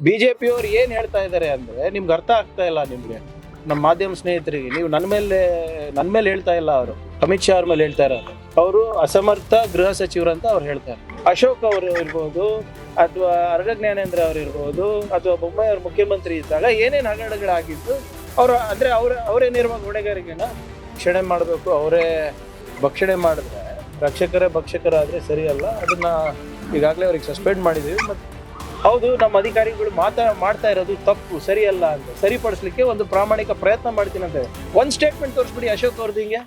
ಬಿಜೆಪಿಯವರು ಏನ್ ಹೇಳ್ತಾ ಇದ್ದಾರೆ ಅಂದ್ರೆ ನಿಮ್ಗೆ ಅರ್ಥ ಆಗ್ತಾ ಇಲ್ಲ. ನಿಮ್ಗೆ ನಮ್ಮ ಮಾಧ್ಯಮ ಸ್ನೇಹಿತರಿಗೆ ನೀವು ನನ್ನ ಮೇಲೆ ಹೇಳ್ತಾ ಇಲ್ಲ, ಅವರು ಅಮಿತ್ ಶಾ ಅವ್ರ ಮೇಲೆ ಹೇಳ್ತಾ ಇರೋದು. ಅವರು ಅಸಮರ್ಥ ಗೃಹ ಸಚಿವರು ಅಂತ ಅವ್ರು ಹೇಳ್ತಾರೆ. ಅಶೋಕ್ ಅವರು ಇರ್ಬೋದು ಅಥವಾ ಅರ್ಗ ಜ್ಞಾನೇಂದ್ರ ಅವ್ರು ಇರ್ಬೋದು ಅಥವಾ ಬೊಮ್ಮಾಯಿ ಅವ್ರ ಮುಖ್ಯಮಂತ್ರಿ ಇದ್ದಾಗ ಏನೇನು ಹಗರಣಗಳಾಗಿದ್ದು ಅವರು ಅಂದ್ರೆ ಅವರೇ ನೇರವಾಗಿ ಹೊಣೆಗಾರಿಕೆನ ರಕ್ಷಣೆ ಮಾಡಬೇಕು. ಅವರೇ ಭಕ್ಷಣೆ ಮಾಡಿದ್ರೆ ರಕ್ಷಕರೇ ಭಕ್ಷಕರಾದ್ರೆ ಸರಿಯಲ್ಲ. ಅದನ್ನ ಈಗಾಗಲೇ ಅವ್ರಿಗೆ ಸಸ್ಪೆಂಡ್ ಮಾಡಿದೀವಿ. ಮತ್ತೆ ಹೌದು, ನಮ್ಮ ಅಧಿಕಾರಿಗಳು ಮಾಡ್ತಾ ಇರೋದು ತಪ್ಪು, ಸರಿಯಲ್ಲ ಅಂತ ಸರಿಪಡಿಸ್ಲಿಕ್ಕೆ ಒಂದು ಪ್ರಾಮಾಣಿಕ ಪ್ರಯತ್ನ ಮಾಡ್ತೀನಿ ಅಂತ ಒಂದು ಸ್ಟೇಟ್ಮೆಂಟ್ ತೋರಿಸ್ಬಿಡಿ ಅಶೋಕ್ ಅವ್ರದ್ದು. ಹಿಂಗೆ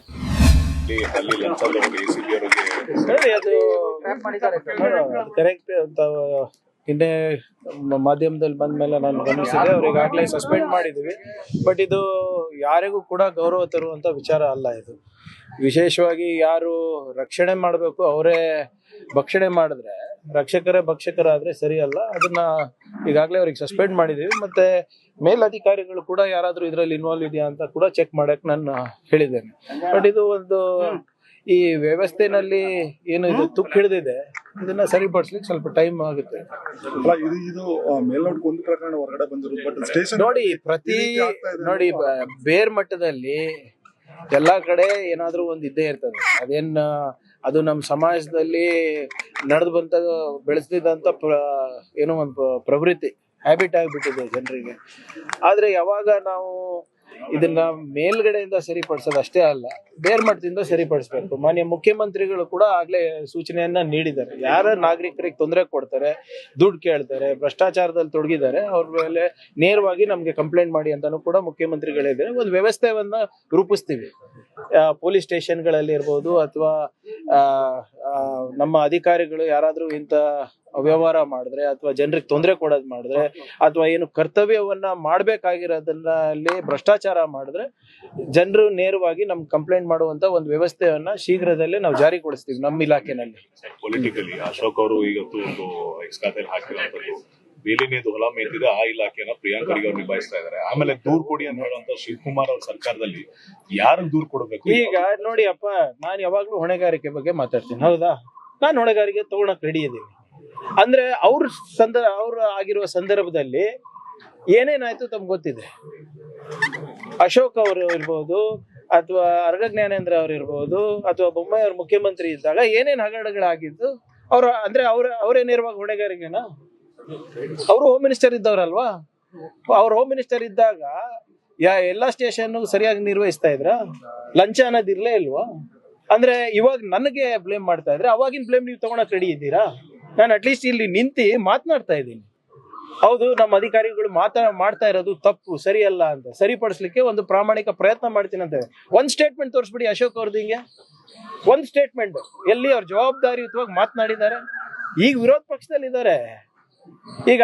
ಅದು ಕರೆಕ್ಟ್ ಅಂತ ಇನ್ನೇ ಮಾಧ್ಯಮದಲ್ಲಿ ಬಂದ ಮೇಲೆ ನಾನು ಗಮನಿಸಿದೆ. ಅವ್ರಿಗಾಗಲೇ ಸಸ್ಪೆಂಡ್ ಮಾಡಿದ್ದೀವಿ. ಬಟ್ ಇದು ಯಾರಿಗೂ ಕೂಡ ಗೌರವ ತರುವಂತ ವಿಚಾರ ಅಲ್ಲ. ಇದು ವಿಶೇಷವಾಗಿ ಯಾರು ರಕ್ಷಣೆ ಮಾಡಬೇಕು ಅವರೇ ಭಕ್ಷಣೆ ಮಾಡಿದ್ರೆ ರಕ್ಷಕರೇ ಭಕ್ಷಕರಾದ್ರೆ ಸರಿಯಲ್ಲ. ಅದನ್ನ ಈಗಾಗಲೇ ಅವ್ರಿಗೆ ಸಸ್ಪೆಂಡ್ ಮಾಡಿದೀವಿ. ಮತ್ತೆ ಮೇಲಧಿಕಾರಿಗಳು ಕೂಡ ಯಾರಾದ್ರೂ ಇದರಲ್ಲಿ ಇನ್ವಾಲ್ವ್ ಇದೆಯಾ ಅಂತ ಕೂಡ ಚೆಕ್ ಮಾಡಕ್ ನಾನು ಹೇಳಿದ್ದೇನೆ. ಬಟ್ ಇದು ಒಂದು ಈ ವ್ಯವಸ್ಥೆನಲ್ಲಿ ಏನು ಇದು ತುಕ್ಕು ಹಿಡಿದಿದೆ, ಇದನ್ನ ಸರಿಪಡಿಸ್ಲಿಕ್ಕೆ ಸ್ವಲ್ಪ ಟೈಮ್ ಆಗುತ್ತೆ. ನೋಡಿ ಬೇರ್ ಮಟ್ಟದಲ್ಲಿ ಎಲ್ಲಾ ಕಡೆ ಏನಾದ್ರೂ ಒಂದ್ ಇದ್ದೇ ಇರ್ತದೆ. ಅದು ನಮ್ಮ ಸಮಾಜದಲ್ಲಿ ನಡೆದು ಬಂತ ಬೆಳೆಸಿದಂತ ಏನೋ ಒಂದು ಪ್ರವೃತ್ತಿ, ಹ್ಯಾಬಿಟ್ ಆಗಿಬಿಟ್ಟಿದೆ ಜನರಿಗೆ. ಆದ್ರೆ ಯಾವಾಗ ನಾವು ಇದನ್ನ ಮೇಲ್ಗಡೆಯಿಂದ ಸರಿಪಡಿಸೋದು ಅಷ್ಟೇ ಅಲ್ಲ, ಬೇರ್ ಮಟ್ಟದಿಂದ ಸರಿಪಡಿಸ್ಬೇಕು. ಮಾನ್ಯ ಮುಖ್ಯಮಂತ್ರಿಗಳು ಕೂಡ ಆಗ್ಲೇ ಸೂಚನೆಯನ್ನ ನೀಡಿದ್ದಾರೆ. ಯಾರ ನಾಗರಿಕರಿಗೆ ತೊಂದರೆ ಕೊಡ್ತಾರೆ, ದುಡ್ಡು ಕೇಳ್ತಾರೆ, ಭ್ರಷ್ಟಾಚಾರದಲ್ಲಿ ತೊಡಗಿದ್ದಾರೆ, ಅವ್ರ ಮೇಲೆ ನೇರವಾಗಿ ನಮ್ಗೆ ಕಂಪ್ಲೇಂಟ್ ಮಾಡಿ ಅಂತಾನು ಕೂಡ ಮುಖ್ಯಮಂತ್ರಿಗಳಿದ್ದಾರೆ. ಒಂದು ವ್ಯವಸ್ಥೆಯನ್ನ ರೂಪಿಸ್ತೀವಿ. ಪೊಲೀಸ್ ಸ್ಟೇಷನ್ಗಳಲ್ಲಿ ಇರ್ಬೋದು ಅಥವಾ ನಮ್ಮ ಅಧಿಕಾರಿಗಳು ಯಾರಾದ್ರೂ ಇಂಥ ಅವ್ಯವಹಾರ ಮಾಡಿದ್ರೆ ಅಥವಾ ಜನರಿಗೆ ತೊಂದರೆ ಕೊಡೋದು ಮಾಡಿದ್ರೆ ಅಥವಾ ಏನು ಕರ್ತವ್ಯವನ್ನ ಮಾಡ್ಬೇಕಾಗಿರೋದ್ರಲ್ಲಿ ಭ್ರಷ್ಟಾಚಾರ ಮಾಡಿದ್ರೆ ಜನರು ನೇರವಾಗಿ ನಮ್ಗೆ ಕಂಪ್ಲೇಂಟ್ ಮಾಡುವಂತ ಒಂದು ವ್ಯವಸ್ಥೆಯನ್ನ ಶೀಘ್ರದಲ್ಲೇ ನಾವು ಜಾರಿಗೊಳಿಸ್ತೀವಿ ನಮ್ಮ ಇಲಾಖೆನಲ್ಲಿ. ಪೊಲಿಟಿಕಲಿ ಅಶೋಕ್ ಅವರು ಇವತ್ತು ಒಂದು ಎಕ್ಸ್ ಖಾತೆಯಲ್ಲಿ ಹಾಕಿರುವಂತದ್ದು ಬೇಲಿನೇದು ಹೊಲ ಮೇಯ್ತಿದೆ, ಆ ಇಲಾಖೆನ ಪ್ರಿಯಾಂಕ್ ಖರ್ಗೆ ಅವರು ನಿಭಾಯಿಸ್ತಾ ಇದ್ದಾರೆ. ಆಮೇಲೆ ದೂರ್ ಕೊಡಿ ಅಂತ ಹೇಳುವಂತ ಶಿವಕುಮಾರ್ ಅವ್ರ ಸರ್ಕಾರದಲ್ಲಿ ಯಾರಿಗೆ ದೂರ್ ಕೊಡಬೇಕು? ಈಗ ನೋಡಿ ಅಪ್ಪ, ನಾನು ಯಾವಾಗ್ಲೂ ಹೊಣೆಗಾರಿಕೆ ಬಗ್ಗೆ ಮಾತಾಡ್ತೀನಿ. ಹೌದಾ, ನಾನು ಹೊಣೆಗಾರಿಕೆ ತಗೊಳಕ್ ರೆಡಿ ಇದ್ದೀನಿ. ಅಂದ್ರೆ ಅವ್ರು ಆಗಿರುವ ಸಂದರ್ಭದಲ್ಲಿ ಏನೇನಾಯ್ತು ತಮ್ಗೆ ಗೊತ್ತಿದೆ. ಅಶೋಕ್ ಅವರು ಇರ್ಬೋದು ಅಥವಾ ಅರ್ಗ ಜ್ಞಾನೇಂದ್ರ ಅವ್ರು ಇರ್ಬೋದು ಅಥವಾ ಬೊಮ್ಮಾಯಿ ಅವ್ರ ಮುಖ್ಯಮಂತ್ರಿ ಇದ್ದಾಗ ಏನೇನ್ ಹಗರಣಗಳಾಗಿದ್ದು ಅವರೇ ನೇರವಾಗಿ ಹೊಣೆಗಾರಿಕೆನ. ಅವರು ಹೋಮ್ ಮಿನಿಸ್ಟರ್ ಇದ್ದವ್ರಲ್ವಾ? ಅವ್ರ ಹೋಮ್ ಮಿನಿಸ್ಟರ್ ಇದ್ದಾಗ ಎಲ್ಲಾ ಸ್ಟೇಷನ್ ಸರಿಯಾಗಿ ನಿರ್ವಹಿಸ್ತಾ ಇದ್ರ? ಲಂಚ ಅನ್ನೋದು ಇರ್ಲೇ ಇಲ್ವಾ? ಅಂದ್ರೆ ಇವಾಗ ನನಗೆ ಬ್ಲೇಮ್ ಮಾಡ್ತಾ ಇದ್ರೆ ಅವಾಗಿನ ಬ್ಲೇಮ್ ನೀವು ತಗೊಳಕ್ ರೆಡಿ ಇದ್ದೀರಾ? ನಾನು ಅಟ್ಲೀಸ್ಟ್ ಇಲ್ಲಿ ನಿಂತು ಮಾತನಾಡ್ತಾ ಇದ್ದೀನಿ. ಹೌದು, ನಮ್ಮ ಅಧಿಕಾರಿಗಳು ಮಾಡ್ತಾ ಇರೋದು ತಪ್ಪು, ಸರಿಯಲ್ಲ ಅಂತ ಸರಿಪಡಿಸ್ಲಿಕ್ಕೆ ಒಂದು ಪ್ರಾಮಾಣಿಕ ಪ್ರಯತ್ನ ಮಾಡ್ತೀನಿ ಅಂತ ಒಂದ್ ಸ್ಟೇಟ್ಮೆಂಟ್ ತೋರಿಸ್ಬಿಡಿ ಅಶೋಕ್ ಅವ್ರದ್ದು. ಹಿಂಗೆ ಒಂದ್ ಸ್ಟೇಟ್ಮೆಂಟ್ ಎಲ್ಲಿ ಅವ್ರ ಜವಾಬ್ದಾರಿಯುತವಾಗಿ ಮಾತನಾಡಿದ್ದಾರೆ. ಈಗ ವಿರೋಧ ಪಕ್ಷದಲ್ಲಿ ಇದ್ದಾರೆ. ಈಗ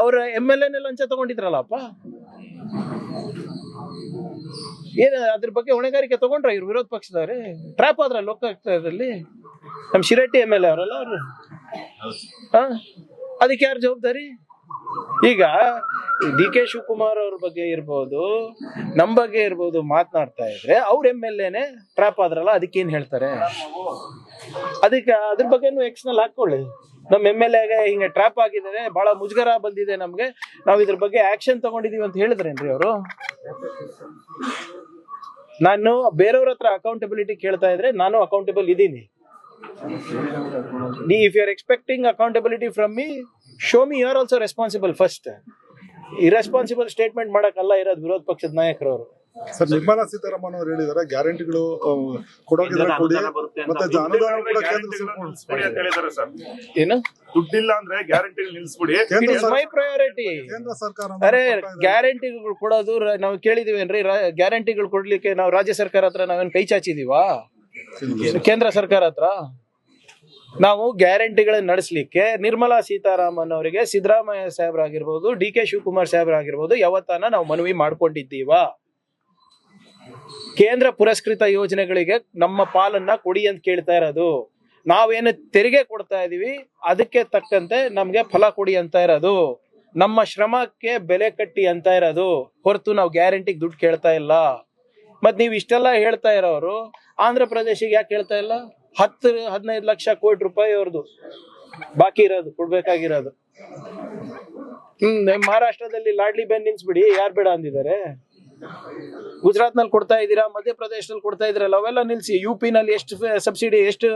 ಅವ್ರ MLA ಲಂಚ ತಗೊಂಡಿದ್ರಲ್ಲಪ್ಪ, ಏನ ಅದ್ರ ಬಗ್ಗೆ ಹೊಣೆಗಾರಿಕೆ ತಗೊಂಡ್ರ ಇವ್ರು ವಿರೋಧ ಪಕ್ಷದವ್ರೆ? ಟ್ರ್ಯಾಪ್ ಆದ್ರ ಲೋಕಾಯುಕ್ತದಲ್ಲಿ ನಮ್ ಶಿರಟ್ಟಿ MLA ಅವರಲ್ಲ ಅವ್ರು. ಅದಕ್ಕೆ ಯಾರು ಜವಾಬ್ದಾರಿ? ಈಗ DK ಶಿವಕುಮಾರ್ ಅವ್ರ ಬಗ್ಗೆ ಇರ್ಬೋದು, ನಮ್ ಬಗ್ಗೆ ಇರ್ಬೋದು ಮಾತನಾಡ್ತಾ ಇದ್ರೆ ಅವ್ರ MLAನೇ ಟ್ರ್ಯಾಪ್ ಆದ್ರಲ್ಲ, ಅದಕ್ಕೇನ್ ಹೇಳ್ತಾರೆ? ಅದ್ರ ಬಗ್ಗೆನು ಎಕ್ಸ್ನಲ್ಲಿ ಹಾಕೊಳ್ಳಿ. ನಮ್ MLAಗೆ ಹಿಂಗೆ ಟ್ರ್ಯಾಪ್ ಆಗಿದ್ದಾರೆ, ಬಹಳ ಮುಜುಗರ ಬಂದಿದೆ ನಮ್ಗೆ, ನಾವ್ ಇದ್ರ ಬಗ್ಗೆ ಆಕ್ಷನ್ ತಗೊಂಡಿದೀವಿ ಅಂತ ಹೇಳಿದ್ರೇನ್ರಿ ಅವರು? ನಾನು ಬೇರೆಯವ್ರ ಹತ್ರ ಅಕೌಂಟಬಿಲಿಟಿ ಕೇಳ್ತಾ ಇದ್ರೆ ನಾನು ಅಕೌಂಟಬಲ್ ಇದ್ದೀನಿ. If you are expecting accountability from me, show me you are also responsible first. Irresponsible statement ಮಾಡಕ್ಕಲ್ಲ ಇರೋದು ವಿರೋಧ ಪಕ್ಷದ ನಾಯಕರವರು. ಸರ್, ನಿರ್ಮಲಾ ಸೀತಾರಾಮನ್ ಅವರು ಹೇಳಿದ್ದಾರೆ ಗ್ಯಾರಂಟಿಗಳು ಕೊಡೋದಿಲ್ಲ ಕೊಡಿ, ಮತ್ತೆ ಅನುದಾನ ಕೂಡ ಏನು ದುಡ್ಡಿಲ್ಲ ಅಂದ್ರೆ ಗ್ಯಾರಂಟಿ ನಿಲ್ಸ್ಬಿಡಿ. ಮೈ ಪ್ರಯಾರಿಟಿ. ಕೇಂದ್ರ ಸರ್ಕಾರ ಅರೆ ಗ್ಯಾರಂಟಿಗಳು ಕೊಡೋದು ನಾವು ಕೇಳಿದೀವೇನ್ರಿ? ಗ್ಯಾರಂಟಿಗಳು ಕೊಡ್ಲಿಕ್ಕೆ ನಾವು ರಾಜ್ಯ ಸರ್ಕಾರ ಹತ್ರ ನಾವೇನ್ ಕೈ ಚಾಚಿದೀವಾ? ಕೇಂದ್ರ ಸರ್ಕಾರ ಹತ್ರ ನಾವು ಗ್ಯಾರಂಟಿಗಳನ್ನ ನಡೆಸಲಿಕ್ಕೆ ನಿರ್ಮಲಾ ಸೀತಾರಾಮನ್ ಅವರಿಗೆ ಸಿದ್ದರಾಮಯ್ಯ ಸಾಹೇಬ್ರಾಗಿರ್ಬೋದು, DK ಶಿವಕುಮಾರ್ ಸಾಹೇಬ್ರಾಗಿರ್ಬೋದು ಯಾವತ್ತಾನ ನಾವು ಮನವಿ ಮಾಡ್ಕೊಂಡಿದ್ದೀವ? ಕೇಂದ್ರ ಪುರಸ್ಕೃತ ಯೋಜನೆಗಳಿಗೆ ನಮ್ಮ ಪಾಲನ್ನ ಕೊಡಿ ಅಂತ ಕೇಳ್ತಾ ಇರೋದು. ನಾವೇನು ತೆರಿಗೆ ಕೊಡ್ತಾ ಇದೀವಿ ಅದಕ್ಕೆ ತಕ್ಕಂತೆ ನಮ್ಗೆ ಫಲ ಕೊಡಿ ಅಂತ ಇರೋದು. ನಮ್ಮ ಶ್ರಮಕ್ಕೆ ಬೆಲೆ ಕಟ್ಟಿ ಅಂತ ಇರೋದು ಹೊರತು ನಾವು ಗ್ಯಾರಂಟಿಗೆ ದುಡ್ಡು ಕೇಳ್ತಾ ಇಲ್ಲ. ಮತ್ ನೀವ್ ಇಷ್ಟೆಲ್ಲ ಹೇಳ್ತಾ ಇರೋರು ಆಂಧ್ರ ಪ್ರದೇಶಿಗೆ ಯಾಕೆ ಹೇಳ್ತಾ ಇಲ್ಲ? 10-15 ಲಕ್ಷ ಕೋಟಿ ರೂಪಾಯಿ ಅವ್ರದ್ದು ಬಾಕಿ ಇರೋದು, ಕೊಡ್ಬೇಕಾಗಿರೋದು. ಮಹಾರಾಷ್ಟ್ರದಲ್ಲಿ ಲಾಡ್ಲಿ ಬೆನ್ ನಿಲ್ಸ್ಬಿಡಿ, ಯಾರು ಬೇಡ ಅಂದಿದ್ದಾರೆ? ಗುಜರಾತ್ ನಲ್ಲಿ ಕೊಡ್ತಾ ಇದ್ದೀರಾ, ಮಧ್ಯಪ್ರದೇಶದಲ್ಲಿ ಕೊಡ್ತಾ ಇದ್ದೀರಲ್ಲ, ಅವೆಲ್ಲ ನಿಲ್ಸಿ. UP ನಲ್ಲಿ ಎಷ್ಟು ಸಬ್ಸಿಡಿ, ಎಷ್ಟು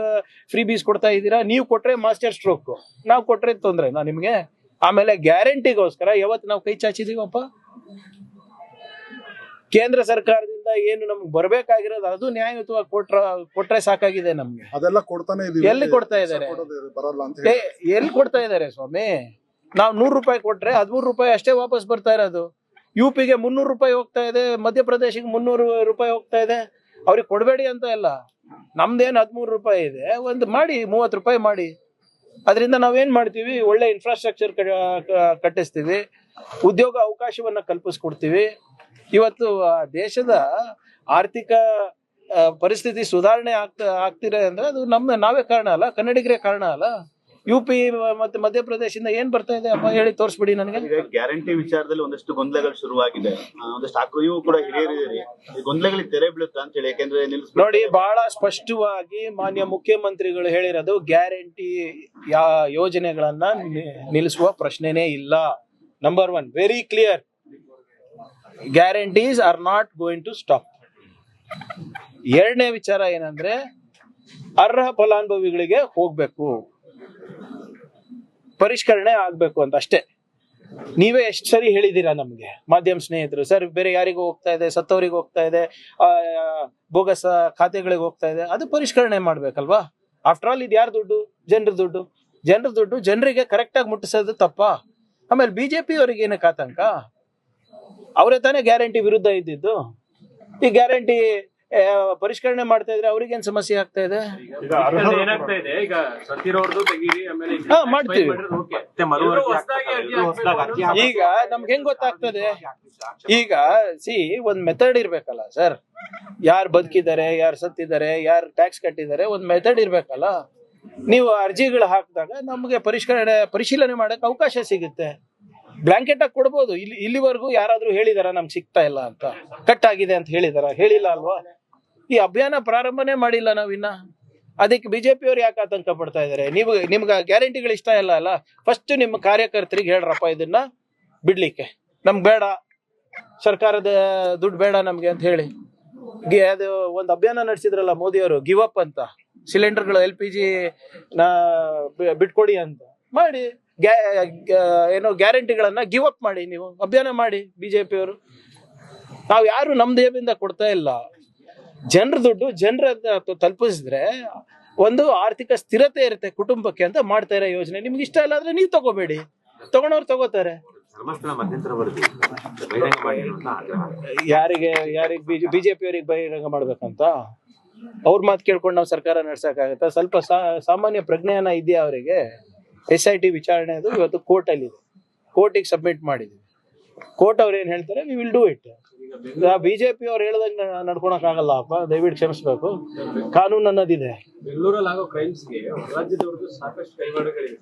ಫ್ರೀ ಬೀಸ್ ಕೊಡ್ತಾ ಇದ್ದೀರಾ? ನೀವು ಕೊಟ್ರೆ ಮಾಸ್ಟರ್ ಸ್ಟ್ರೋಕ್, ನಾವು ಕೊಟ್ರೆ ತೊಂದ್ರೆನಾ ನಿಮ್ಗೆ? ಆಮೇಲೆ ಗ್ಯಾರಂಟಿಗೋಸ್ಕರ ಯಾವತ್ತು ನಾವು ಕೈ ಚಾಚಿದೀವಪ್ಪ? ಕೇಂದ್ರ ಸರ್ಕಾರದಿಂದ ಏನು ನಮ್ಗೆ ಬರ್ಬೇಕಾಗಿರೋದು ಅದು ನ್ಯಾಯಯುತವಾಗಿ ಕೊಟ್ರೆ ಸಾಕಾಗಿದೆ ನಮ್ಗೆ. ಅದೆಲ್ಲ ಕೊಡ್ತಾನೆ ಇದೀವಿ. ಎಲ್ಲಿ ಕೊಡ್ತಾ ಇದ್ದಾರೆ? ಬರಲ್ಲ ಅಂತ ಎಲ್ಲಿ ಕೊಡ್ತಾ ಇದ್ದಾರೆ ಸ್ವಾಮಿ? ನಾವು 100 ರೂಪಾಯಿ ಕೊಟ್ರೆ 13 ರೂಪಾಯಿ ಅಷ್ಟೇ ವಾಪಸ್ ಬರ್ತಾ ಇರೋದು. UPಗೆ 300 ರೂಪಾಯಿ ಹೋಗ್ತಾ ಇದೆ, ಮಧ್ಯಪ್ರದೇಶಕ್ಕೆ 300 ರೂಪಾಯಿ ಹೋಗ್ತಾ ಇದೆ. ಅವ್ರಿಗೆ ಕೊಡಬೇಡಿ ಅಂತ ಇಲ್ಲ, ನಮ್ದೇನು 13 ರೂಪಾಯಿ ಇದೆ, ಒಂದು ಮಾಡಿ 30 ರೂಪಾಯಿ ಮಾಡಿ. ಅದರಿಂದ ನಾವೇನ್ ಮಾಡ್ತೀವಿ? ಒಳ್ಳೆ ಇನ್ಫ್ರಾಸ್ಟ್ರಕ್ಚರ್ ಕಟ್ಟಿಸ್ತೀವಿ, ಉದ್ಯೋಗ ಅವಕಾಶವನ್ನ ಕಲ್ಪಿಸ್ಕೊಡ್ತೀವಿ. ಇವತ್ತು ದೇಶದ ಆರ್ಥಿಕ ಪರಿಸ್ಥಿತಿ ಸುಧಾರಣೆ ಆಗ್ತಿದೆ ಅಂದ್ರೆ ಅದು ನಾವೇ ಕಾರಣ ಅಲ್ಲ, ಕನ್ನಡಿಗರೇ ಕಾರಣ ಅಲ್ಲ. UP ಮತ್ತೆ ಮಧ್ಯಪ್ರದೇಶದಿಂದ ಏನ್ ಬರ್ತಾ ಇದೆ ಅಪ್ಪ ಹೇಳಿ ತೋರಿಸ್ಬಿಡಿ ನನಗೆ. ಈಗ ಗ್ಯಾರಂಟಿ ವಿಚಾರದಲ್ಲಿ ಒಂದಷ್ಟು ಗೊಂದಲಗಳು ಶುರುವಾಗಿದೆ, ಒಂದಷ್ಟು ನೀವು ಕೂಡ ಹಿರಿಯರಿದ್ದೀರಿ, ಗೊಂದಲಗಳಿಗೆ ತೆರೆ ಬೀಳುತ್ತಾ ಅಂತ ಹೇಳಿ. ಯಾಕೆಂದ್ರೆ ನೋಡಿ, ಬಹಳ ಸ್ಪಷ್ಟವಾಗಿ ಮಾನ್ಯ ಮುಖ್ಯಮಂತ್ರಿಗಳು ಹೇಳಿರೋದು, ಗ್ಯಾರಂಟಿ ಯೋಜನೆಗಳನ್ನ ನಿಲ್ಲಿಸುವ ಪ್ರಶ್ನೆನೇ ಇಲ್ಲ. Number 1 very clear, guarantees are not going to stop. ಎರಡನೇ ವಿಚಾರ ಏನಂದ್ರೆ, ಅರ್ಹ ಫಲಾನುಭವಿಗಳಿಗೆ ಹೋಗ್ಬೇಕು, ಪರಿಷ್ಕರಣೆ ಆಗ್ಬೇಕು ಅಂತ ಅಷ್ಟೇ. ನೀವೇ ಎಷ್ಟು ಸರಿ ಹೇಳಿದೀರಾ ನಮ್ಗೆ, ಮಾಧ್ಯಮ ಸ್ನೇಹಿತರು, ಸರ್ ಬೇರೆ ಯಾರಿಗೂ ಹೋಗ್ತಾ ಇದೆ, ಸತ್ತವರಿಗೆ ಹೋಗ್ತಾ ಇದೆ, ಬೋಗಸ್ ಖಾತೆಗಳಿಗೆ ಹೋಗ್ತಾ ಇದೆ, ಅದು ಪರಿಷ್ಕರಣೆ ಮಾಡ್ಬೇಕಲ್ವಾ? ಆಫ್ಟರ್ ಆಲ್ ಇದು ಯಾರ ದುಡ್ಡು? ಜನರ ದುಡ್ಡು. ಜನರ ದುಡ್ಡು ಜನರಿಗೆ ಕರೆಕ್ಟ್ ಆಗಿ ಮುಟ್ಟಿಸೋದು ತಪ್ಪ? ಆಮೇಲೆ BJP ಅವರಿಗೆ ಏನಕ್ಕೆ ಆತಂಕ? ಅವರೇ ತಾನೇ ಗ್ಯಾರಂಟಿ ವಿರುದ್ಧ ಇದ್ದಿದ್ದು. ಈ ಗ್ಯಾರಂಟಿ ಪರಿಷ್ಕರಣೆ ಮಾಡ್ತಾ ಇದ್ರೆ ಅವ್ರಿಗೇನ್ ಸಮಸ್ಯೆ ಆಗ್ತಾ ಇದೆ? ಮಾಡ್ತೀವಿ. ಈಗ ನಮ್ಗೆ ಹೆಂಗ್ ಗೊತ್ತಾಗ್ತದೆ? ಈಗ ಒಂದ್ ಮೆಥಡ್ ಇರ್ಬೇಕಲ್ಲ ಸರ್. ಯಾರು ಬದುಕಿದ್ದಾರೆ, ಯಾರು ಸತ್ತಿದ್ದಾರೆ, ಯಾರು ಟ್ಯಾಕ್ಸ್ ಕಟ್ಟಿದ್ದಾರೆ, ಒಂದ್ ಮೆಥಡ್ ಇರ್ಬೇಕಲ್ಲ. ನೀವು ಅರ್ಜಿಗಳು ಹಾಕಿದಾಗ ನಮ್ಗೆ ಪರಿಶೀಲನೆ ಮಾಡಕ್ ಅವಕಾಶ ಸಿಗುತ್ತೆ. ಬ್ಲಾಂಕೆಟ್ ಆಗಿ ಕೊಡ್ಬೋದು. ಇಲ್ಲಿವರೆಗೂ ಯಾರಾದ್ರೂ ಹೇಳಿದಾರ ನಮ್ಗೆ ಸಿಗ್ತಾ ಇಲ್ಲ ಅಂತ, ಕಟ್ ಆಗಿದೆ ಅಂತ ಹೇಳಿದಾರ? ಹೇಳಿಲ್ಲ ಅಲ್ವಾ? ಈ ಅಭಿಯಾನ ಪ್ರಾರಂಭನೇ ಮಾಡಿಲ್ಲ ನಾವಿನ್ನ. ಅದಕ್ಕೆ BJP ಅವ್ರು ಯಾಕೆ ಆತಂಕ ಪಡ್ತಾ ಇದಾರೆ? ನಿಮ್ಗೆ ಗ್ಯಾರಂಟಿಗಳು ಇಷ್ಟ ಇಲ್ಲ ಅಲ್ಲ, ಫಸ್ಟ್ ನಿಮ್ಮ ಕಾರ್ಯಕರ್ತರಿಗೆ ಹೇಳ್ರಪ್ಪ ಇದನ್ನ ಬಿಡ್ಲಿಕ್ಕೆ, ನಮ್ಗೆ ಬೇಡ, ಸರ್ಕಾರದ ದುಡ್ಡು ಬೇಡ ನಮ್ಗೆ ಅಂತ ಹೇಳಿ. ಅದು ಒಂದು ಅಭಿಯಾನ ನಡೆಸಿದ್ರಲ್ಲ ಮೋದಿ ಅವರು, ಗಿವ್ ಅಪ್ ಅಂತ, ಸಿಲಿಂಡರ್ಗಳು LPG ಬಿಟ್ಕೊಡಿ ಅಂತ ಮಾಡಿ, ಏನೋ ಗ್ಯಾರಂಟಿಗಳನ್ನ ಗಿವ್ ಅಪ್ ಮಾಡಿ, ನೀವು ಅಭಿಯಾನ ಮಾಡಿ BJP ಅವರು. ನಾವು ಯಾರು ನಮ್ ದೇಹದಿಂದ ಕೊಡ್ತಾ ಇಲ್ಲ. ಜನರ ದುಡ್ಡು ಜನರ ತಲುಪಿಸಿದ್ರೆ ಒಂದು ಆರ್ಥಿಕ ಸ್ಥಿರತೆ ಇರುತ್ತೆ ಕುಟುಂಬಕ್ಕೆ ಅಂತ ಮಾಡ್ತಾ ಇರೋ ಯೋಜನೆ. ನಿಮ್ಗೆ ಇಷ್ಟ ಇಲ್ಲ ಅಂದ್ರೆ ನೀವು ತಗೋಬೇಡಿ, ತಗೊಂಡವ್ರು ತಗೋತಾರೆ. ಯಾರಿಗೆ BJP ಅವರಿಗೆ ಬಹಿರಂಗ ಮಾಡ್ಬೇಕಂತ ಅವ್ರ ಮಾತು ಕೇಳ್ಕೊಂಡು ನಾವು ಸರ್ಕಾರ ನಡ್ಸಕ್ಕಾಗತ್ತಾ? ಸ್ವಲ್ಪ ಸಾಮಾನ್ಯ ಪ್ರಜ್ಞಾನ ಇದೆಯಾ ಅವರಿಗೆ? SIT ವಿಚಾರಣೆ ಅದು ಇವತ್ತು ಕೋರ್ಟ್ ಅಲ್ಲಿ ಇದೆ, ಕೋರ್ಟಿಗೆ ಸಬ್ಮಿಟ್ ಮಾಡಿದ್ವಿ. ಕೋರ್ಟ್ ಅವ್ರು ಏನ್ ಹೇಳ್ತಾರೆ, we will do it. BJP ಅವ್ರು ಹೇಳ್ದಂಗೆ ನಡ್ಕೊಳಕ್ ಆಗಲ್ಲ ಅಪ್ಪ, ದಯವಿಟ್ಟು ಕ್ಷಮಿಸ್ಬೇಕು. ಕಾನೂನು ಅನ್ನೋದಿದೆ. ಬೆಂಗಳೂರಲ್ಲಿ ಆಗೋ ಕ್ರೈಮ್ಸ್ಗೆ ರಾಜ್ಯದವರೆಗೂ ಸಾಕಷ್ಟು ಕೈವಾಡಗಳಿವೆ.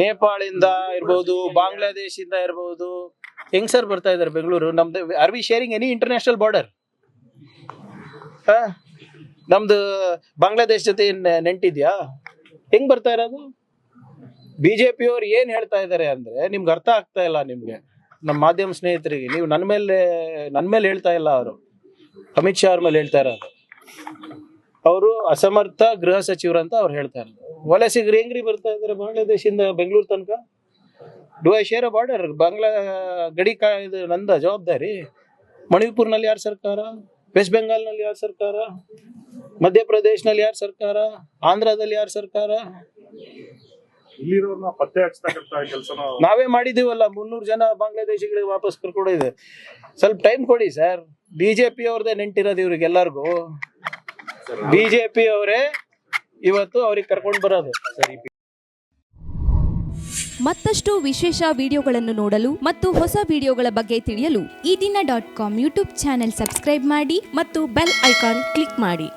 ನೇಪಾಳಿಂದ ಇರ್ಬೋದು, ಬಾಂಗ್ಲಾದೇಶಿಂದ ಇರ್ಬೋದು, ಹೆಂಗ್ ಸರ್ ಬರ್ತಾ ಇದಾರೆ ಬೆಂಗಳೂರು? ನಮ್ದು are we sharing any international border? ನಮ್ದು ಬಾಂಗ್ಲಾದೇಶ ಜೊತೆ ನೆಂಟಿದ್ಯಾ? ಹೆಂಗ್ ಬರ್ತಾ ಇರೋದು? BJP ಅವ್ರು ಏನ್ ಹೇಳ್ತಾ ಇದಾರೆ ಅಂದ್ರೆ ನಿಮ್ಗೆ ಅರ್ಥ ಆಗ್ತಾ ಇಲ್ಲ. ನಿಮ್ಗೆ ನಮ್ಮ ಮಾಧ್ಯಮ ಸ್ನೇಹಿತರಿಗೆ ನೀವು ನನ್ನ ಮೇಲೆ ಹೇಳ್ತಾ ಇಲ್ಲ, ಅವರು ಅಮಿತ್ ಶಾ ಅವ್ರ ಮೇಲೆ ಹೇಳ್ತಾ ಇರೋದು. ಅವರು ಅಸಮರ್ಥ ಗೃಹ ಸಚಿವರು ಅಂತ ಅವ್ರು ಹೇಳ್ತಾ ಇರೋದು. ವಲಸಿಗರು ಹೆಂಗ್ರಿ ಬರ್ತಾ ಇದಾರೆ ಬಾಂಗ್ಲಾದೇಶಿಂದ ಬೆಂಗಳೂರು ತನಕ? Do I share a border? Bangla ಗಡಿ ಇದು ನಂದ ಜವಾಬ್ದಾರಿ. ಮಣಿಪುರ್ನಲ್ಲಿ ಯಾರ ಸರ್ಕಾರ? ವೆಸ್ಟ್ ಬೆಂಗಾಲ್ನಲ್ಲಿ ಯಾರ ಸರ್ಕಾರ? ಮಧ್ಯಪ್ರದೇಶನಲ್ಲಿ ಯಾರ ಸರ್ಕಾರ? ಆಂಧ್ರದಲ್ಲಿ ಯಾರ ಸರ್ಕಾರ? ಇಲ್ಲಿರೋರ್ನ ಪತ್ತೆ ಹಚ್ಚತಕ್ಕಂತ ಕೆಲಸನ ನಾವೇ ಮಾಡಿದೀವಲ್ಲ. 300 ಜನ ಬಾಂಗ್ಲಾದೇಶಿಗಳಿಗೆ ವಾಪಸ್ ಕರ್ಕೊಡೋದು. ಸ್ವಲ್ಪ ಟೈಮ್ ಕೊಡಿ ಸರ್. BJP ಅವ್ರದೇ ನೆಂಟಿರೋದು ಇವ್ರಿಗೆಲ್ಲರಿಗೂ. BJP ಅವರೇ ಇವತ್ತು ಅವ್ರಿಗೆ ಕರ್ಕೊಂಡು ಬರೋದು. ಸರಿ, ಮತ್ತಷ್ಟು ವಿಶೇಷ ವಿಡಿಯೋಗಳನ್ನು ನೋಡಲು ಮತ್ತು ಹೊಸ ವಿಡಿಯೋಗಳ ಬಗ್ಗೆ ತಿಳಿಯಲು ಈ ದಿನ .com ಯೂಟ್ಯೂಬ್ ಚಾನೆಲ್ ಸಬ್ಸ್ಕ್ರೈಬ್ ಮಾಡಿ ಮತ್ತು ಬೆಲ್ ಐಕಾನ್ ಕ್ಲಿಕ್ ಮಾಡಿ.